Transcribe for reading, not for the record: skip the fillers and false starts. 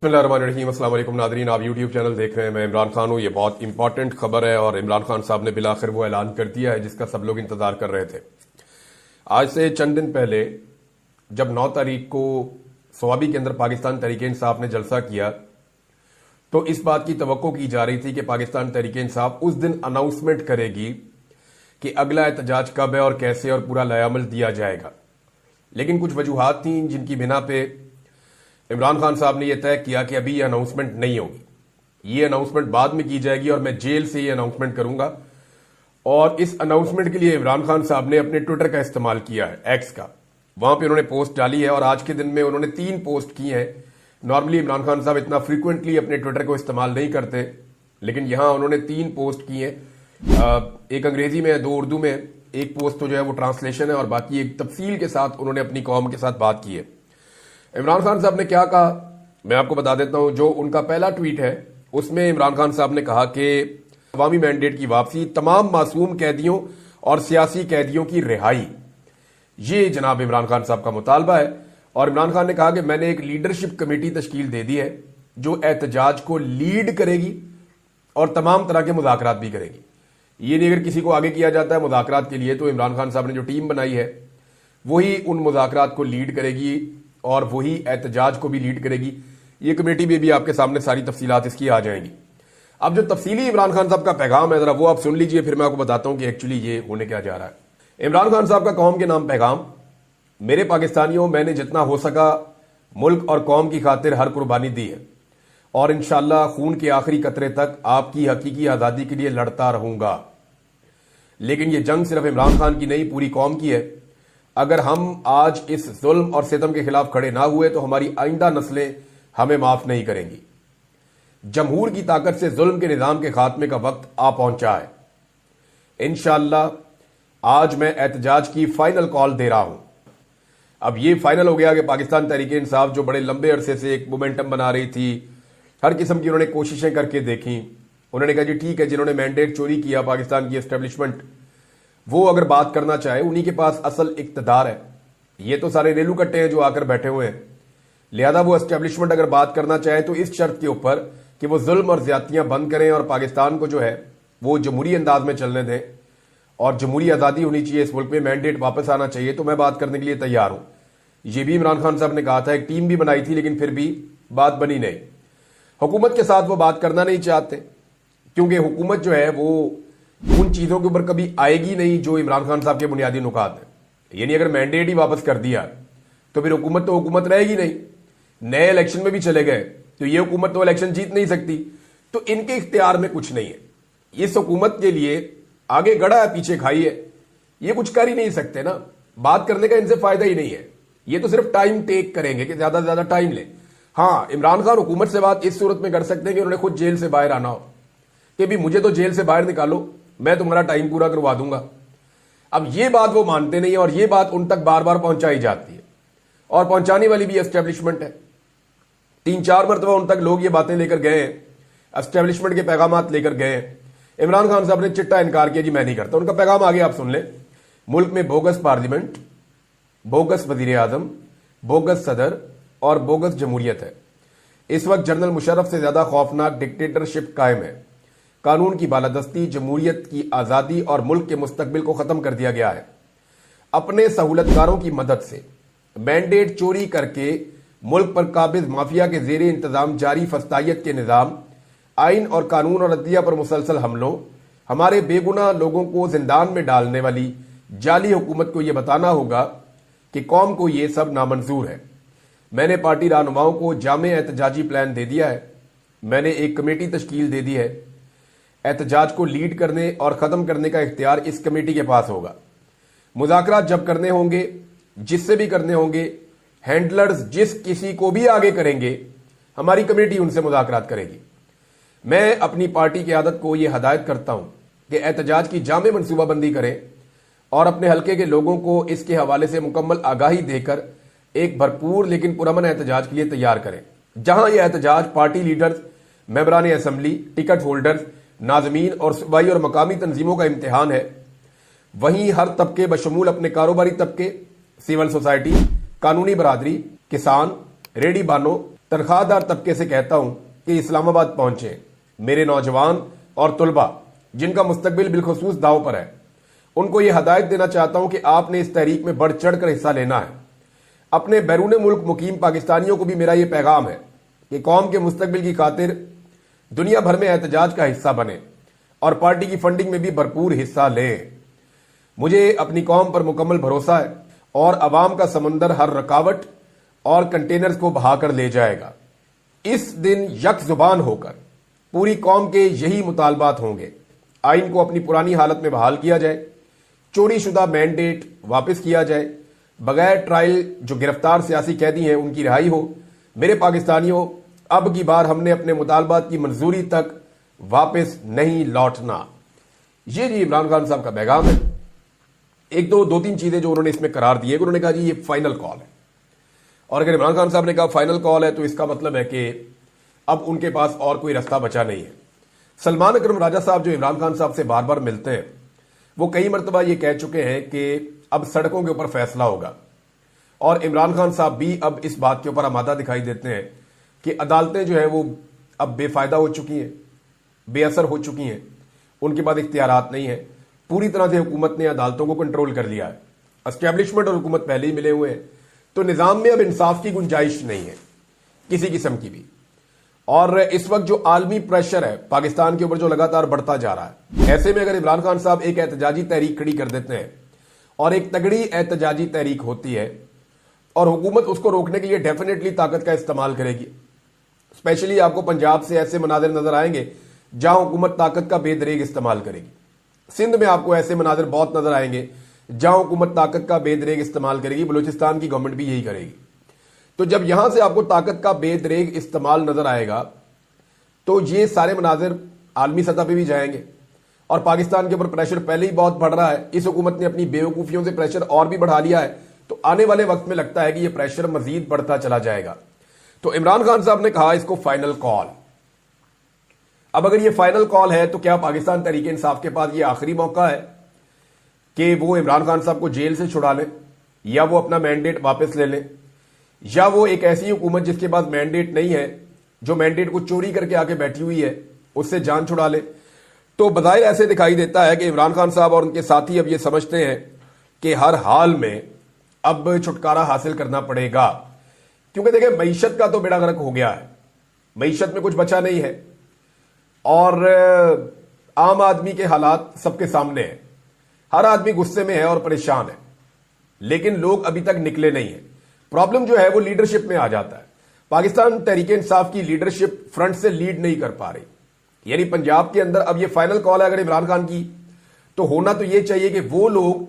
बिस्मिल्लाहिर्रहमानिर्रहीम। अस्सलाम वालेकुम नादरीन, आप यूट्यूब चैनल देख रहे हैं। मैं इमरान खान हूँ। ये बहुत इंपॉर्टेंट खबर है और इमरान खान साहब ने बिलाखिर वो ऐलान कर दिया है जिसका सब लोग इंतजार कर रहे थे। आज से चंद दिन पहले जब 9 तारीख को स्वाबी के अंदर पाकिस्तान तहरीक इंसाफ ने जलसा किया तो इस बात की तवक्को की जा रही थी कि पाकिस्तान तहरीक इंसाफ उस दिन अनाउंसमेंट करेगी कि अगला एहतजाज कब है और कैसे और पूरा लयामल दिया जाएगा। लेकिन कुछ वजूहात थी जिनकी बिना पे इमरान खान साहब ने यह तय किया कि अभी ये अनाउंसमेंट नहीं होगी, ये अनाउंसमेंट बाद में की जाएगी और मैं जेल से ये अनाउंसमेंट करूंगा। और इस अनाउंसमेंट के लिए इमरान खान साहब ने अपने ट्विटर का इस्तेमाल किया है, एक्स का। वहां पे उन्होंने पोस्ट डाली है और आज के दिन में उन्होंने 3 पोस्ट की हैं। नॉर्मली इमरान खान साहब इतना फ्रीक्वेंटली अपने ट्विटर को इस्तेमाल नहीं करते, लेकिन यहां उन्होंने 3 पोस्ट की हैं। एक अंग्रेजी में, 2 उर्दू में। एक पोस्ट तो जो है वो ट्रांसलेशन है और बाकी एक तफसील के साथ उन्होंने अपनी कौम के साथ बात की है। इमरान खान साहब ने क्या कहा मैं आपको बता देता हूं। जो उनका पहला ट्वीट है उसमें इमरान खान साहब ने कहा कि अवामी मैंडेट की वापसी, तमाम मासूम कैदियों और सियासी कैदियों की रिहाई, ये जनाब इमरान खान साहब का मुतालबा है। और इमरान खान ने कहा कि मैंने एक लीडरशिप कमेटी तश्कील दे दी है जो एहतजाज को लीड करेगी और तमाम तरह के मुज़ाकरात भी करेगी। ये नहीं अगर किसी को आगे किया जाता है मुज़ाकरात के लिए तो इमरान खान साहब ने जो टीम बनाई है वही उन मुज़ाकरात को लीड करेगी और वही एहतजाज को भी लीड करेगी। ये कमेटी में भी आपके सामने सारी तफसीलात इसकी आ जाएंगी। अब जो तफसीली इमरान खान साहब का पैगाम है जरा वो आप सुन लीजिए, फिर मैं आपको बताता हूं कि एक्चुअली ये होने क्या जा रहा है। इमरान खान साहब का कौम के नाम पैगाम। मेरे पाकिस्तानियों, मैंने जितना हो सका मुल्क और कौम की खातिर हर कुर्बानी दी है और इंशाअल्लाह खून के आखिरी कतरे तक आपकी हकीकी आजादी के लिए लड़ता रहूंगा। लेकिन ये जंग सिर्फ इमरान खान की नहीं, पूरी कौम की है। अगर हम आज इस जुल्म और सितम के खिलाफ खड़े ना हुए तो हमारी आइंदा नस्लें हमें माफ नहीं करेंगी। जमहूर की ताकत से जुल्म के निजाम के खात्मे का वक्त आ पहुंचा है। इंशाअल्लाह आज मैं एहतजाज की फाइनल कॉल दे रहा हूं। अब ये फाइनल हो गया कि पाकिस्तान तहरीक इंसाफ जो बड़े लंबे अरसे से एक मोमेंटम बना रही थी, हर किस्म की उन्होंने कोशिशें करके देखी। उन्होंने कहा जी ठीक है, जिन्होंने मैंडेट चोरी किया पाकिस्तान की एस्टेब्लिशमेंट, वो अगर बात करना चाहे उन्हीं के पास असल इक्तदार है। ये तो सारे रेलू कट्टे हैं जो आकर बैठे हुए हैं। लिहाजा वो एस्टेब्लिशमेंट अगर बात करना चाहे तो इस शर्त के ऊपर कि वो जुल्म और ज्यादतियां बंद करें और पाकिस्तान को जो है वो जमहूरी अंदाज में चलने दें और जमहूरी आज़ादी होनी चाहिए इस मुल्क में, मैंडेट वापस आना चाहिए, तो मैं बात करने के लिए तैयार हूं। ये भी इमरान खान साहब ने कहा था, एक टीम भी बनाई थी लेकिन फिर भी बात बनी नहीं। हुकूमत के साथ वो बात करना नहीं चाहते क्योंकि हुकूमत जो है वो उन चीजों के ऊपर कभी आएगी नहीं जो इमरान खान साहब के बुनियादी नुकात हैं। यानी अगर मैंडेट ही वापस कर दिया तो फिर हुकूमत तो हुकूमत रहेगी नहीं। नए इलेक्शन में भी चले गए तो ये हुकूमत तो इलेक्शन जीत नहीं सकती, तो इनके इख्तियार में कुछ नहीं है। इस हुकूमत के लिए आगे गड़ा है पीछे खाई है, ये कुछ कर ही नहीं सकते ना। बात करने का इनसे फायदा ही नहीं है। ये तो सिर्फ टाइम टेक करेंगे कि ज्यादा से ज्यादा टाइम ले। हाँ, इमरान खान हुकूमत से बात इस सूरत में कर सकते हैं कि उन्होंने खुद जेल से बाहर आना हो कि भी मुझे तो जेल से बाहर निकालो, मैं तुम्हारा टाइम पूरा करवा दूंगा। अब ये बात वो मानते नहीं है और ये बात उन तक बार बार पहुंचाई जाती है और पहुंचाने वाली भी एस्टेब्लिशमेंट है। 3-4 मरतबा उन तक लोग ये बातें लेकर गए हैं, एस्टेब्लिशमेंट के पैगाम लेकर गए हैं। इमरान खान साहब ने चिट्टा इनकार किया, जी मैं नहीं करता। उनका पैगाम आगे आप सुन लें। मुल्क में बोगस पार्लियामेंट, बोगस वजीर आजम, बोगस सदर और बोगस जमहूरियत है। इस वक्त जनरल मुशर्रफ से ज्यादा खौफनाक डिक्टेटरशिप कायम है। कानून की बालादस्ती, जमहूरियत की आजादी और मुल्क के मुस्तकबिल को खत्म कर दिया गया है। अपने सहूलतकारों की मदद से मैंडेट चोरी करके मुल्क पर काबिज माफिया के जेर इंतजाम जारी फस्तायत के निजाम, आइन और कानून और अदलिया पर मुसलसल हमलों, हमारे बेगुनाह लोगों को जिंदान में डालने वाली जाली हुकूमत को यह बताना होगा कि कौम को यह सब नामंजूर है। मैंने पार्टी रहनुमाओं को जामे एहतजाजी प्लान दे दिया है। मैंने एक कमेटी तश्कील दे दी है। एहतजाज को लीड करने और खत्म करने का इख्तियार इस कमेटी के पास होगा। मुज़ाकरात जब करने होंगे, जिससे भी करने होंगे, हैंडलर्स जिस किसी को भी आगे करेंगे, हमारी कमेटी उनसे मुज़ाकरात करेगी। मैं अपनी पार्टी की आदत को यह हदायत करता हूं कि एहतजाज की जामे मनसूबाबंदी करें और अपने हल्के के लोगों को इसके हवाले से मुकम्मल आगाही देकर एक भरपूर लेकिन पुरअमन एहतजाज के लिए तैयार करें। जहां यह एहतजाज पार्टी लीडर्स, मेंबरान असम्बली, टिकट होल्डर्स, नाज़मीन और सूबाई और मकामी तंजीमों का इम्तिहान है, वहीं हर तबके बशमूल अपने कारोबारी तबके, सिविल सोसाइटी, कानूनी बरादरी, किसान, रेडी बानो, तनख्वाह दार तबके से कहता हूं कि इस्लामाबाद पहुंचे मेरे नौजवान और तुलबा जिनका मुस्तकबिल बिलखुसूस दांव पर है। उनको ये हदायत देना चाहता हूं कि आपने इस तहरीक में बढ़ चढ़ कर हिस्सा लेना है। अपने बैरून मुल्क मुकीम पाकिस्तानियों को भी मेरा ये पैगाम है कि कौम के मुस्तकबिल की खातिर दुनिया भर में एहतजाज का हिस्सा बने और पार्टी की फंडिंग में भी भरपूर हिस्सा लें। मुझे अपनी कौम पर मुकम्मल भरोसा है और अवाम का समंदर हर रुकावट और कंटेनर्स को बहाकर ले जाएगा। इस दिन यक जुबान होकर पूरी कौम के यही मुतालबात होंगे। आइन को अपनी पुरानी हालत में बहाल किया जाए, चोरी शुदा मैंडेट वापस किया जाए, बगैर ट्रायल जो गिरफ्तार सियासी कैदी हैं उनकी रिहाई हो। मेरे पाकिस्तानियों, अब की बार हमने अपने मुतालबात की मंजूरी तक वापस नहीं लौटना। ये जी इमरान खान साहब का पैगाम है। एक दो तीन चीजें जो उन्होंने इसमें करार दी है। उन्होंने कहा जी ये फाइनल कॉल है, और अगर इमरान खान साहब ने कहा फाइनल कॉल है तो इसका मतलब है कि अब उनके पास और कोई रास्ता बचा नहीं है। सलमान अकरम राजा साहब जो इमरान खान साहब से बार बार मिलते हैं, वो कई मरतबा ये कह चुके हैं कि अब सड़कों के ऊपर फैसला होगा, और इमरान खान साहब भी अब इस बात के ऊपर आमादा दिखाई देते हैं कि अदालतें जो है वो अब बेफायदा हो चुकी हैं, बेअसर हो चुकी हैं, उनके पास इख्तियारात नहीं है। पूरी तरह से हुकूमत ने अदालतों को कंट्रोल कर लिया है। एस्टैब्लिशमेंट और हुकूमत पहले ही मिले हुए हैं, तो निजाम में अब इंसाफ की गुंजाइश नहीं है किसी किस्म की भी। और इस वक्त जो आलमी प्रेशर है पाकिस्तान के ऊपर जो लगातार बढ़ता जा रहा है, ऐसे में अगर इमरान खान साहब एक एहतजाजी तहरीक खड़ी कर देते हैं और एक तगड़ी एहतजाजी तहरीक होती है और हुकूमत उसको रोकने के लिए डेफिनेटली ताकत का इस्तेमाल करेगी। स्पेशली आपको पंजाब से ऐसे मनाजिर नजर आएंगे जहां हुकूमत ताकत का बेदरेग इस्तेमाल करेगी। सिंध में आपको ऐसे मनाजिर बहुत नजर आएंगे जहां हुकूमत ताकत का बेदरेग इस्तेमाल करेगी। बलूचिस्तान की गवर्नमेंट भी यही करेगी। तो जब यहां से आपको ताकत का बेदरेग इस्तेमाल नजर आएगा तो ये सारे मनाजिर आलमी सतह पर भी जाएंगे, और पाकिस्तान के ऊपर प्रेशर पहले ही बहुत बढ़ रहा है। इस हुकूमत ने अपनी बेवकूफियों से प्रेशर और भी बढ़ा लिया है, तो आने वाले वक्त में लगता है कि यह प्रेशर मजीद बढ़ता चला जाएगा। तो इमरान खान साहब ने कहा इसको फाइनल कॉल। अब अगर ये फाइनल कॉल है तो क्या पाकिस्तान तहरीक इंसाफ के पास ये आखिरी मौका है कि वो इमरान खान साहब को जेल से छुड़ा लें, या वो अपना मैंडेट वापस ले लें, या वो एक ऐसी हुकूमत जिसके पास मैंडेट नहीं है, जो मैंडेट को चोरी करके आके बैठी हुई है, उससे जान छुड़ा ले। तो बज़ाहिर ऐसे दिखाई देता है कि इमरान खान साहब और उनके साथी अब ये समझते हैं कि हर हाल में अब छुटकारा हासिल करना पड़ेगा, क्योंकि देखिए मईशत का तो बेड़ा गर्क हो गया है, मईशत में कुछ बचा नहीं है, और आम आदमी के हालात सबके सामने हैं। हर आदमी गुस्से में है और परेशान है, लेकिन लोग अभी तक निकले नहीं है। प्रॉब्लम जो है वो लीडरशिप में आ जाता है। पाकिस्तान तहरीक इंसाफ की लीडरशिप फ्रंट से लीड नहीं कर पा रही। यानी पंजाब के अंदर अब ये फाइनल कॉल है अगर इमरान खान की, तो होना तो ये चाहिए कि वो लोग